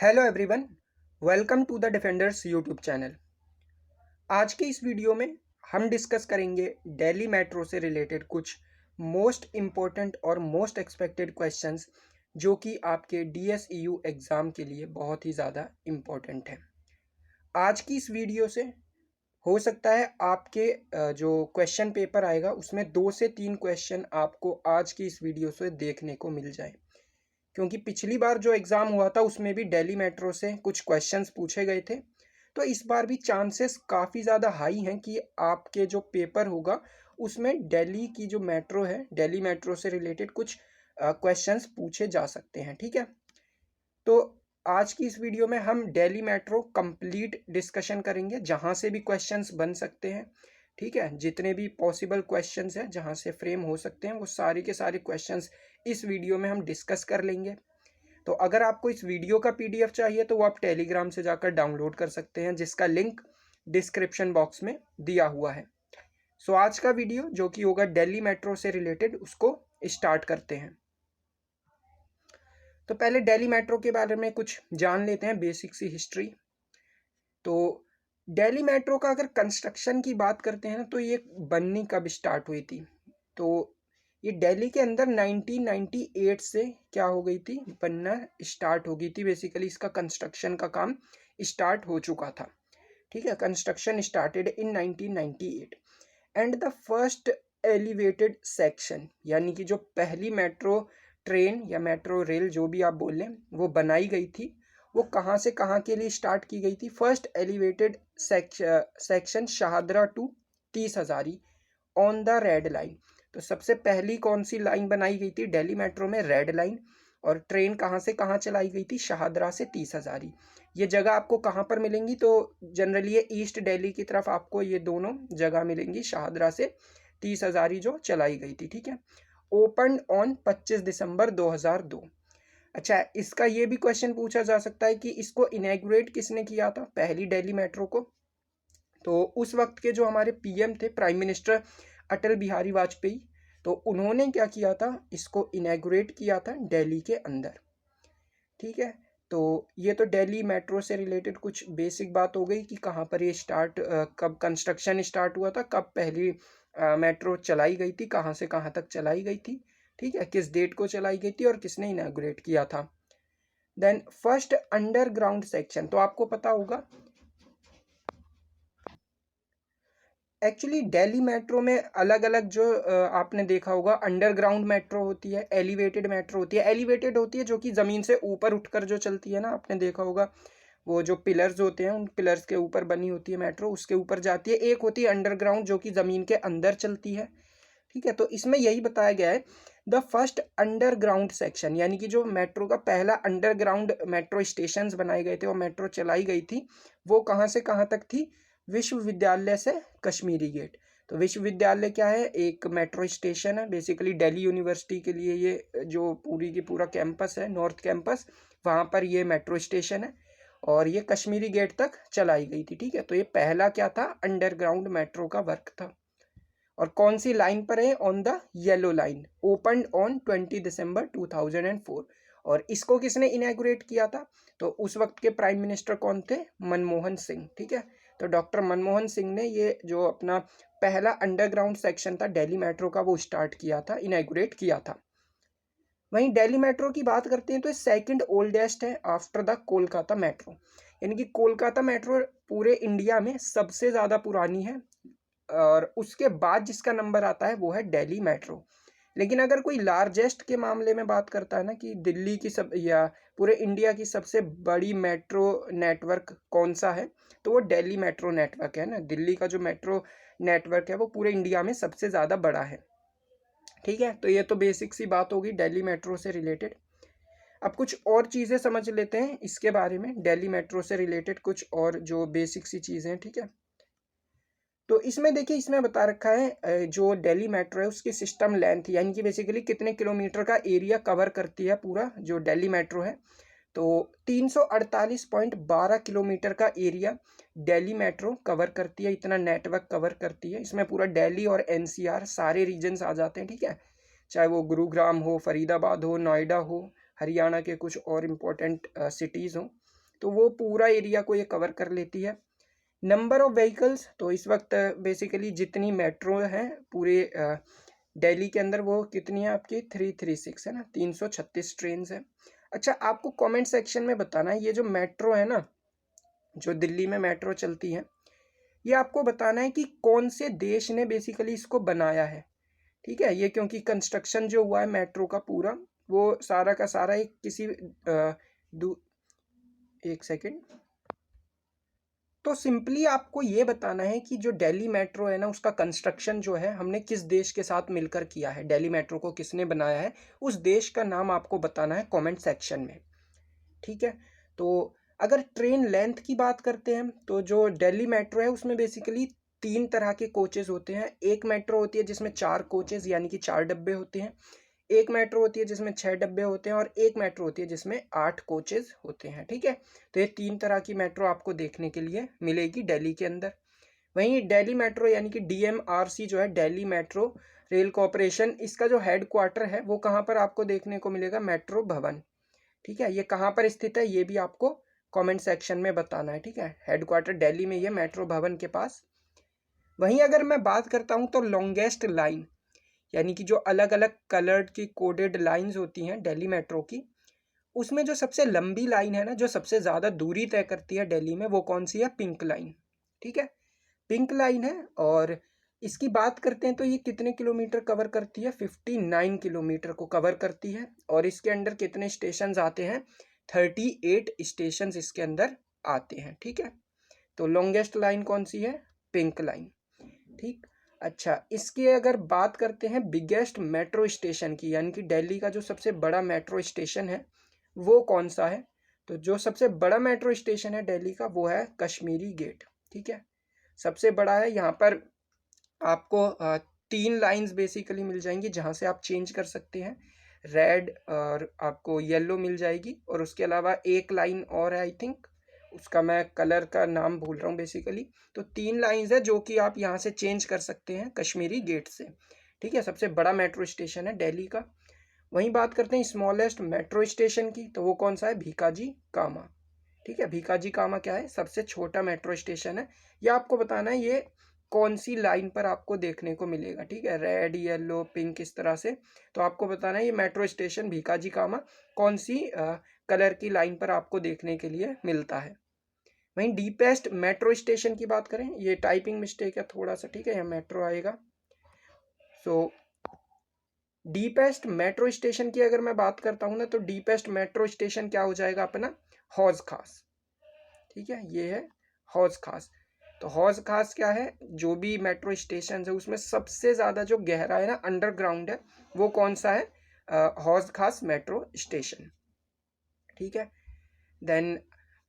Hello everyone, welcome to the Defenders YouTube channel. आज के इस वीडियो में हम डिस्कस करेंगे दिल्ली मेट्रो से रिलेटेड कुछ मोस्ट इम्पोर्टेंट और मोस्ट एक्सपेक्टेड क्वेश्चंस जो कि आपके DSEU एग्ज़ाम के लिए बहुत ही ज़्यादा इम्पोर्टेंट है। आज की इस वीडियो से हो सकता है आपके जो क्वेश्चन पेपर आएगा उसमें 2 से 3 क्वेश्चन आपको आज की इस वीडियो से देखने को मिल जाए, क्योंकि पिछली बार जो एग्ज़ाम हुआ था उसमें भी दिल्ली मेट्रो से कुछ क्वेश्चंस पूछे गए थे। तो इस बार भी चांसेस काफ़ी ज़्यादा हाई हैं कि आपके जो पेपर होगा उसमें दिल्ली की जो मेट्रो है, दिल्ली मेट्रो से रिलेटेड कुछ क्वेश्चंस पूछे जा सकते हैं। ठीक है, तो आज की इस वीडियो में हम दिल्ली मेट्रो कंप्लीट डिस्कशन करेंगे, जहाँ से भी क्वेश्चंस बन सकते हैं। ठीक है, जितने भी पॉसिबल क्वेश्चंस हैं जहाँ से फ्रेम हो सकते हैं वो सारे के सारे क्वेश्चंस इस वीडियो में हम डिस्कस कर लेंगे। तो अगर आपको इस वीडियो का PDF चाहिए तो वो आप टेलीग्राम से जाकर डाउनलोड कर सकते हैं, जिसका लिंक डिस्क्रिप्शन बॉक्स में दिया हुआ है। सो आज का वीडियो जो कि होगा दिल्ली मेट्रो से रिलेटेड, उसको स्टार्ट करते हैं। तो पहले दिल्ली मेट्रो के बारे में कुछ जान लेते हैं, बेसिक सी हिस्ट्री। तो दिल्ली मेट्रो का अगर कंस्ट्रक्शन की बात करते हैं ना, तो ये बननी कब स्टार्ट हुई थी? तो ये दिल्ली के अंदर 1998 से क्या हो गई थी, बनना स्टार्ट हो गई थी। बेसिकली इसका कंस्ट्रक्शन का काम स्टार्ट हो चुका था। ठीक है, construction started in 1998 and the first elevated section, यानी कि जो पहली मेट्रो ट्रेन या मेट्रो रेल जो भी आप बोल लें वो बनाई गई थी, वो कहाँ से कहाँ के लिए स्टार्ट की गई थी? First elevated section Shahdara to 30 Hazari on the red line. तो सबसे पहली कौन सी लाइन बनाई गई थी दिल्ली मेट्रो में? Red line. और ट्रेन कहाँ से कहाँ चलाई गई थी? शाहदरा से 30 हज़ारी। ये जगह आपको कहाँ पर मिलेंगी? तो जनरली ये ईस्ट दिल्ली की तरफ आपको ये दोनों जगह मिलेंगी, शाहदरा से 30 हज़ारी जो चलाई गई थी। ठीक है, ओपन ऑन 25 दिसंबर 2002। अच्छा, इसका ये भी क्वेश्चन पूछा जा सकता है कि इसको इनैगुरेट किसने किया था, पहली दिल्ली मेट्रो को? तो उस वक्त के जो हमारे PM थे, प्राइम मिनिस्टर अटल बिहारी वाजपेयी, तो उन्होंने क्या किया था, इसको इनैगुरेट किया था दिल्ली के अंदर। ठीक है, तो ये तो दिल्ली मेट्रो से रिलेटेड कुछ बेसिक बात हो गई कि कहाँ पर ये कब कंस्ट्रक्शन स्टार्ट हुआ था, कब पहली मेट्रो चलाई गई थी, कहाँ से कहाँ तक चलाई गई थी। ठीक है, किस डेट को चलाई गई थी और किसने इनैगुरेट किया था। देन फर्स्ट अंडरग्राउंड सेक्शन, तो आपको पता होगा एक्चुअली दिल्ली मेट्रो में अलग अलग जो आपने देखा होगा, अंडरग्राउंड मेट्रो होती है, एलिवेटेड मेट्रो होती है। एलिवेटेड होती है जो कि ज़मीन से ऊपर उठकर जो चलती है ना, आपने देखा होगा वो जो पिलर्स होते हैं उन पिलर्स के ऊपर बनी होती है मेट्रो, उसके ऊपर जाती है। एक होती है अंडरग्राउंड जो कि ज़मीन के अंदर चलती है। ठीक है, तो इसमें यही बताया गया है, द फर्स्ट अंडरग्राउंड सेक्शन, यानी कि जो मेट्रो का पहला अंडरग्राउंड मेट्रो स्टेशन बनाए गए थे और मेट्रो चलाई गई थी, वो कहाँ से कहाँ तक थी? विश्वविद्यालय से कश्मीरी गेट। तो विश्वविद्यालय क्या है? एक मेट्रो स्टेशन है, बेसिकली दिल्ली यूनिवर्सिटी के लिए ये जो पूरी की पूरा कैंपस है, नॉर्थ कैंपस, वहाँ पर ये मेट्रो स्टेशन है और ये कश्मीरी गेट तक चलाई गई थी। ठीक है, तो ये पहला क्या था? अंडरग्राउंड मेट्रो का वर्क था। और कौन सी लाइन पर है? On the yellow line, open on 20 दिसंबर 2004। और इसको किसने इनैगुरेट किया था? तो उस वक्त के प्राइम मिनिस्टर कौन थे? मनमोहन सिंह। ठीक है, तो डॉक्टर मनमोहन सिंह ने ये जो अपना पहला अंडरग्राउंड सेक्शन था दिल्ली मेट्रो का, वो स्टार्ट किया था, इनैगुरेट किया था। वहीं दिल्ली मेट्रो की बात करते हैं तो सेकंड ओल्डेस्ट है आफ्टर द कोलकाता मेट्रो, यानी कि कोलकाता मेट्रो पूरे इंडिया में सबसे ज़्यादा पुरानी है और उसके बाद जिसका नंबर आता है वो है दिल्ली मेट्रो। लेकिन अगर कोई लार्जेस्ट के मामले में बात करता है ना कि दिल्ली की सब या पूरे इंडिया की सबसे बड़ी मेट्रो नेटवर्क कौन सा है, तो वो दिल्ली मेट्रो नेटवर्क है ना। दिल्ली का जो मेट्रो नेटवर्क है वो पूरे इंडिया में सबसे ज़्यादा बड़ा है। ठीक है, तो ये तो बेसिक सी बात होगी दिल्ली मेट्रो से रिलेटेड। अब कुछ और चीज़ें समझ लेते हैं इसके बारे में, दिल्ली मेट्रो से रिलेटेड कुछ और जो बेसिक सी चीज़ें हैं। ठीक है, तो इसमें देखिए, इसमें बता रखा है जो दिल्ली मेट्रो है उसकी सिस्टम लेंथ, यानी कि बेसिकली कितने किलोमीटर का एरिया कवर करती है पूरा जो दिल्ली मेट्रो है। तो 348.12 किलोमीटर का एरिया दिल्ली मेट्रो कवर करती है, इतना नेटवर्क कवर करती है। इसमें पूरा दिल्ली और NCR सारे रीजन्स आ जाते हैं। ठीक है, चाहे वो गुरुग्राम हो, फरीदाबाद हो, नोएडा हो, हरियाणा के कुछ और इम्पोर्टेंट सिटीज़ हों, तो वो पूरा एरिया को ये कवर कर लेती है। नंबर ऑफ व्हीकल्स, तो इस वक्त बेसिकली जितनी मेट्रो है पूरे दिल्ली के अंदर वो कितनी है आपकी 336 है ना, 336 ट्रेन है। अच्छा, आपको कमेंट सेक्शन में बताना है ये जो मेट्रो है ना, जो दिल्ली में मेट्रो चलती है, ये आपको बताना है कि कौन से देश ने बेसिकली इसको बनाया है। ठीक है, ये क्योंकि कंस्ट्रक्शन जो हुआ है मेट्रो का पूरा, वो सारा का सारा एक किसी एक सेकेंड, तो सिंपली आपको ये बताना है कि जो दिल्ली मेट्रो है ना, उसका कंस्ट्रक्शन जो है हमने किस देश के साथ मिलकर किया है, दिल्ली मेट्रो को किसने बनाया है, उस देश का नाम आपको बताना है कमेंट सेक्शन में। ठीक है, तो अगर ट्रेन लेंथ की बात करते हैं तो जो दिल्ली मेट्रो है उसमें बेसिकली 3 तरह के कोचेस होते हैं। एक मेट्रो होती है जिसमें 4 कोचेस यानी कि 4 डब्बे होते हैं, एक मेट्रो होती है जिसमें 6 डब्बे होते हैं, और एक मेट्रो होती है जिसमें 8 कोचेस होते हैं। ठीक है, तो ये 3 तरह की मेट्रो आपको देखने के लिए मिलेगी दिल्ली के अंदर। वहीं दिल्ली मेट्रो यानी कि DMRC जो है, दिल्ली मेट्रो रेल कॉरपोरेशन, इसका जो हेड क्वार्टर है वो कहाँ पर आपको देखने को मिलेगा, मेट्रो भवन। ठीक है, ये कहाँ पर स्थित है ये भी आपको कमेंट सेक्शन में बताना है। ठीक है, हेडक्वार्टर दिल्ली में, ये मेट्रो भवन के पास। वहीं अगर मैं बात करता हूँ तो लॉन्गेस्ट लाइन, यानी कि जो अलग अलग कलर्ड की कोडेड लाइंस होती हैं दिल्ली मेट्रो की, उसमें जो सबसे लंबी लाइन है ना, जो सबसे ज़्यादा दूरी तय करती है दिल्ली में, वो कौन सी है, पिंक लाइन। ठीक है, पिंक लाइन है, और इसकी बात करते हैं तो ये कितने किलोमीटर कवर करती है, 59 किलोमीटर को कवर करती है, और इसके अंदर कितने स्टेशन आते हैं, 38 स्टेशन इसके अंदर आते हैं। ठीक है, तो लॉन्गेस्ट लाइन कौन सी है, पिंक लाइन। ठीक, अच्छा, इसकी अगर बात करते हैं बिगेस्ट मेट्रो स्टेशन की, यानी कि दिल्ली का जो सबसे बड़ा मेट्रो स्टेशन है वो कौन सा है, तो जो सबसे बड़ा मेट्रो स्टेशन है दिल्ली का वो है कश्मीरी गेट। ठीक है, सबसे बड़ा है, यहाँ पर आपको 3 लाइंस बेसिकली मिल जाएंगी जहाँ से आप चेंज कर सकते हैं, रेड और आपको येलो मिल जाएगी, और उसके अलावा एक लाइन और है, आई थिंक उसका मैं कलर का नाम भूल रहा हूँ बेसिकली। तो 3 लाइंस है जो कि आप यहाँ से चेंज कर सकते हैं कश्मीरी गेट से। ठीक है, सबसे बड़ा मेट्रो स्टेशन है दिल्ली का। वहीं बात करते हैं स्मॉलेस्ट मेट्रो स्टेशन की, तो वो कौन सा है, भीकाजी कामा। ठीक है, भीकाजी कामा क्या है, सबसे छोटा मेट्रो स्टेशन है। ये आपको बताना है ये कौन सी लाइन पर आपको देखने को मिलेगा। ठीक है, रेड येलो पिंक इस तरह से, तो आपको बताना है ये मेट्रो स्टेशन भीकाजी कामा कौन सी कलर की लाइन पर आपको देखने के लिए मिलता है। वहीं डीपेस्ट मेट्रो स्टेशन की बात करें, ये टाइपिंग मिस्टेक है थोड़ा सा। ठीक है, यहाँ मेट्रो आएगा। सो डीपेस्ट मेट्रो स्टेशन की अगर मैं बात करता हूँ ना, तो डीपेस्ट मेट्रो स्टेशन क्या हो जाएगा अपना, हौज खास। ठीक है, ये है हौज खास। तो हौज खास क्या है, जो भी मेट्रो स्टेशन है उसमें सबसे ज़्यादा जो गहरा है ना, अंडरग्राउंड है, वो कौन सा है, हौज खास मेट्रो स्टेशन। ठीक है, देन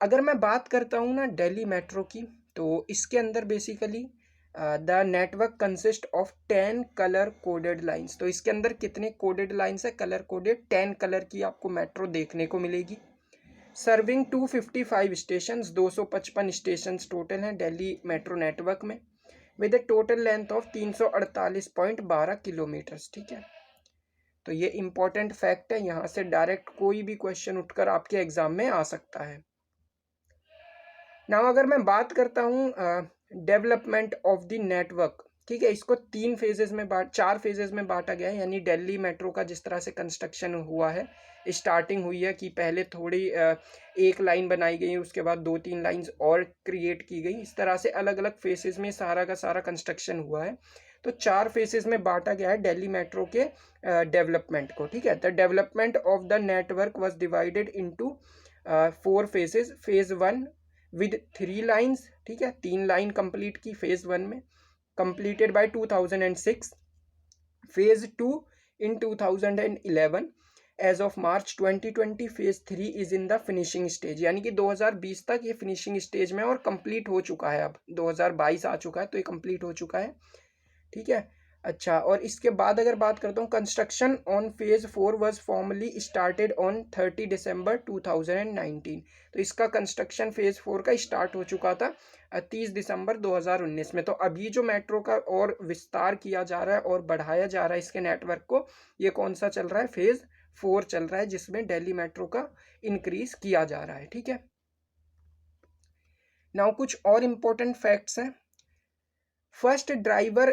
अगर मैं बात करता हूँ ना दिल्ली मेट्रो की, तो इसके अंदर basically the network consist of 10 colour coded lines. तो इसके अंदर कितने कोडेड लाइंस है, कलर कोडेड 10 कलर की आपको मेट्रो देखने को मिलेगी। सर्विंग 255 स्टेशन, 255 स्टेशन टोटल हैं दिल्ली मेट्रो नेटवर्क में, with A total length of 348.12 kilometres. ठीक है, तो ये इंपॉर्टेंट फैक्ट है, यहाँ से डायरेक्ट कोई भी क्वेश्चन उठकर आपके एग्जाम में आ सकता है। नाउ अगर मैं बात करता हूँ डेवलपमेंट ऑफ द नेटवर्क, ठीक है, इसको 4 फेजेस में बांटा गया है, यानी दिल्ली मेट्रो का जिस तरह से कंस्ट्रक्शन हुआ है, स्टार्टिंग हुई है कि पहले थोड़ी एक लाइन बनाई गई, उसके बाद 2-3 लाइंस और क्रिएट की गई, इस तरह से अलग अलग फेसेस में सारा का सारा कंस्ट्रक्शन हुआ है। तो 4 फेसेस में बांटा गया है दिल्ली मेट्रो के डेवलपमेंट को। ठीक है, the development of the network was divided into 4 phases. Phase 1 with 3 lines, ठीक है, 3 लाइन कंप्लीट की फेज 1 में, completed by 2006। Phase 2 in 2011। As of March 2020 phase 3 is in the finishing stage, यानी कि 2020 तक ये फिनिशिंग स्टेज में और कंप्लीट हो चुका है। अब 2022 आ चुका है तो ये कंप्लीट हो चुका है। ठीक है, अच्छा, और इसके बाद अगर बात करता हूँ, construction on phase 4 was formally started on 30 दिसंबर 2019। तो इसका कंस्ट्रक्शन फेज 4 का स्टार्ट हो चुका था 30 दिसंबर 2019 में। तो अभी जो मेट्रो का और विस्तार किया जा रहा है और बढ़ाया जा रहा है इसके नेटवर्क को, ये कौन सा चल रहा है, फेज 4 चल रहा है, जिसमें दिल्ली मेट्रो का इंक्रीज किया जा रहा है। ठीक है, नाउ कुछ और इम्पोर्टेंट फैक्ट्स हैं। First driver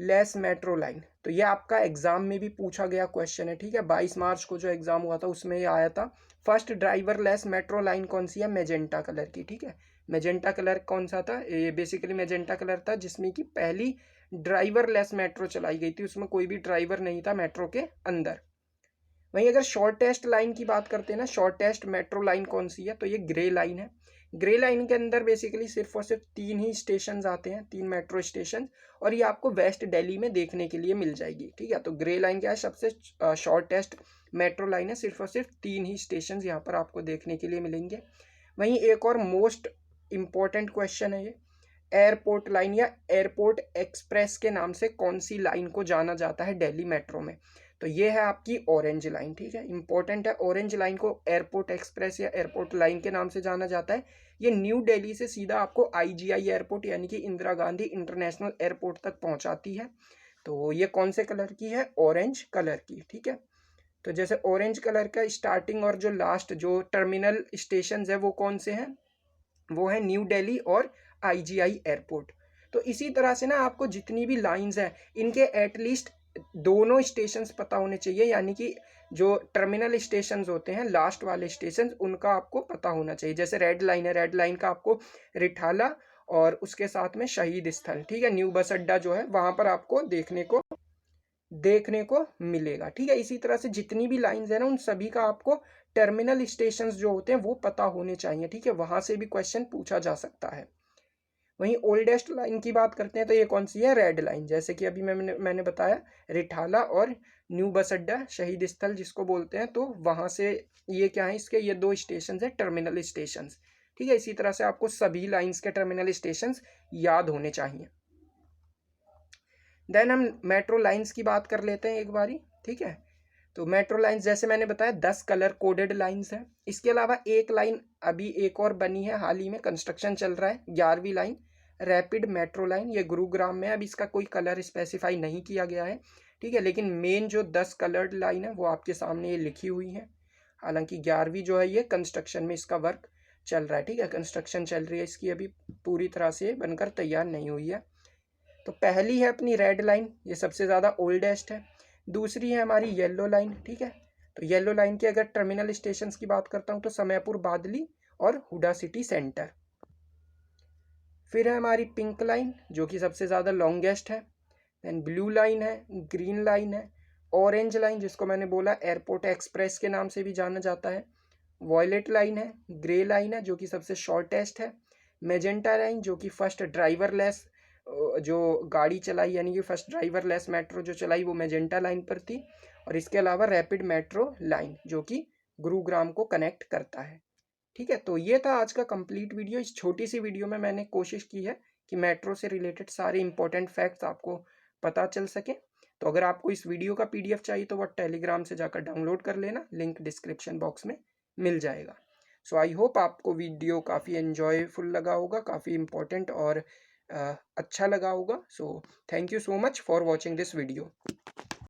less metro line, तो ये आपका एग्जाम में भी पूछा गया क्वेश्चन है, ठीक है। 22 मार्च को जो एग्जाम हुआ था उसमें ये आया था। First driver less metro line कौन सी है? मेजेंटा कलर की, ठीक है। मेजेंटा कलर कौन सा था? ये बेसिकली मेजेंटा कलर था जिसमें कि पहली ड्राइवर लेस मेट्रो चलाई गई थी, उसमें कोई भी ड्राइवर नहीं था मेट्रो के अंदर। वहीं अगर शॉर्टेस्ट लाइन की बात करते हैं ना, शॉर्टेस्ट मेट्रो लाइन कौन सी है, तो ये ग्रे लाइन है। ग्रे लाइन के अंदर बेसिकली सिर्फ और सिर्फ 3 ही स्टेशन आते हैं, 3 मेट्रो स्टेशन, और ये आपको वेस्ट दिल्ली में देखने के लिए मिल जाएगी, ठीक है। तो ग्रे लाइन क्या है? सबसे शॉर्टेस्ट मेट्रो लाइन है, सिर्फ और सिर्फ 3 ही स्टेशन यहाँ पर आपको देखने के लिए मिलेंगे। वहीं एक और मोस्ट इम्पॉर्टेंट क्वेश्चन है ये, एयरपोर्ट लाइन या एयरपोर्ट एक्सप्रेस के नाम से कौन सी लाइन को जाना जाता है दिल्ली मेट्रो में? तो ये है आपकी ऑरेंज लाइन, ठीक है, इंपॉर्टेंट है। ऑरेंज लाइन को एयरपोर्ट एक्सप्रेस या एयरपोर्ट लाइन के नाम से जाना जाता है। ये न्यू दिल्ली से सीधा आपको आईजीआई एयरपोर्ट यानी कि इंदिरा गांधी इंटरनेशनल एयरपोर्ट तक पहुंचाती है। तो ये कौन से कलर की है? ऑरेंज कलर की, ठीक है। तो जैसे ऑरेंज कलर का स्टार्टिंग और जो लास्ट जो टर्मिनल स्टेशन है वो कौन से हैं? वो है न्यू दिल्ली और आईजीआई एयरपोर्ट। तो इसी तरह से ना आपको जितनी भी लाइंस हैं इनके एटलीस्ट दोनों स्टेशंस पता होने चाहिए, यानी कि जो टर्मिनल स्टेशंस होते हैं लास्ट वाले स्टेशन उनका आपको पता होना चाहिए। जैसे रेड लाइन है, रेड लाइन का आपको रिठाला और उसके साथ में शहीद स्थल, ठीक है, न्यू बस अड्डा जो है वहां पर आपको देखने को मिलेगा, ठीक है। इसी तरह से जितनी भी लाइंस है ना उन सभी का आपको टर्मिनल स्टेशंस जो होते हैं वो पता होने चाहिए, ठीक है, वहां से भी क्वेश्चन पूछा जा सकता है। वहीं ओल्डेस्ट लाइन की बात करते हैं तो ये कौन सी है? Red line. जैसे कि अभी मैंने बताया रिठाला और न्यू बस अड्डा शहीद स्थल जिसको बोलते हैं, तो वहां से ये क्या है? इसके ये 2 स्टेशन है टर्मिनल स्टेशन, ठीक है। इसी तरह से आपको सभी लाइंस के टर्मिनल स्टेशन याद होने चाहिए। देन हम मेट्रो लाइंस की बात कर लेते हैं एक बारी, ठीक है। तो मेट्रो लाइंस जैसे मैंने बताया 10 कलर कोडेड लाइंस हैं। इसके अलावा एक लाइन अभी एक और बनी है, हाल ही में कंस्ट्रक्शन चल रहा है, 11वीं लाइन रैपिड मेट्रो लाइन। ये गुरुग्राम में, अब इसका कोई कलर स्पेसिफाई नहीं किया गया है, ठीक है, लेकिन मेन जो 10 कलर्ड लाइन है वो आपके सामने ये लिखी हुई है। हालांकि 11वीं जो है ये कंस्ट्रक्शन में इसका वर्क चल रहा है, ठीक है, कंस्ट्रक्शन चल रही है इसकी, अभी पूरी तरह से बनकर तैयार नहीं हुई है। तो पहली है अपनी रेड लाइन, ये सबसे ज़्यादा ओल्डेस्ट है। दूसरी है हमारी येलो लाइन, ठीक है। तो येलो लाइन के अगर टर्मिनल स्टेशंस की बात करता हूँ तो समयपुर बादली और हुडा सिटी सेंटर। फिर है हमारी पिंक लाइन जो कि सबसे ज़्यादा लॉन्गेस्ट है। देन ब्लू लाइन है, ग्रीन लाइन है, ऑरेंज लाइन जिसको मैंने बोला एयरपोर्ट एक्सप्रेस के नाम से भी जाना जाता है, वॉयलेट लाइन है, ग्रे लाइन है जो कि सबसे शॉर्टेस्ट है, मेजेंटा लाइन जो कि फर्स्ट ड्राइवरलेस जो गाड़ी चलाई यानी कि फर्स्ट ड्राइवरलेस मेट्रो जो चलाई वो मेजेंटा लाइन पर थी, और इसके अलावा रैपिड मेट्रो लाइन जो कि गुरुग्राम को कनेक्ट करता है, ठीक है। तो ये था आज का कंप्लीट वीडियो। इस छोटी सी वीडियो में मैंने कोशिश की है कि मेट्रो से रिलेटेड सारे इंपॉर्टेंट फैक्ट्स आपको पता चल सके। तो अगर आपको इस वीडियो का पीडीएफ चाहिए तो वह टेलीग्राम से जाकर डाउनलोड कर लेना, लिंक डिस्क्रिप्शन बॉक्स में मिल जाएगा। सो आई होप आपको वीडियो काफ़ी एन्जॉयफुल लगा होगा, काफ़ी इम्पोर्टेंट और अच्छा लगा होगा। So thank you so much for watching this video.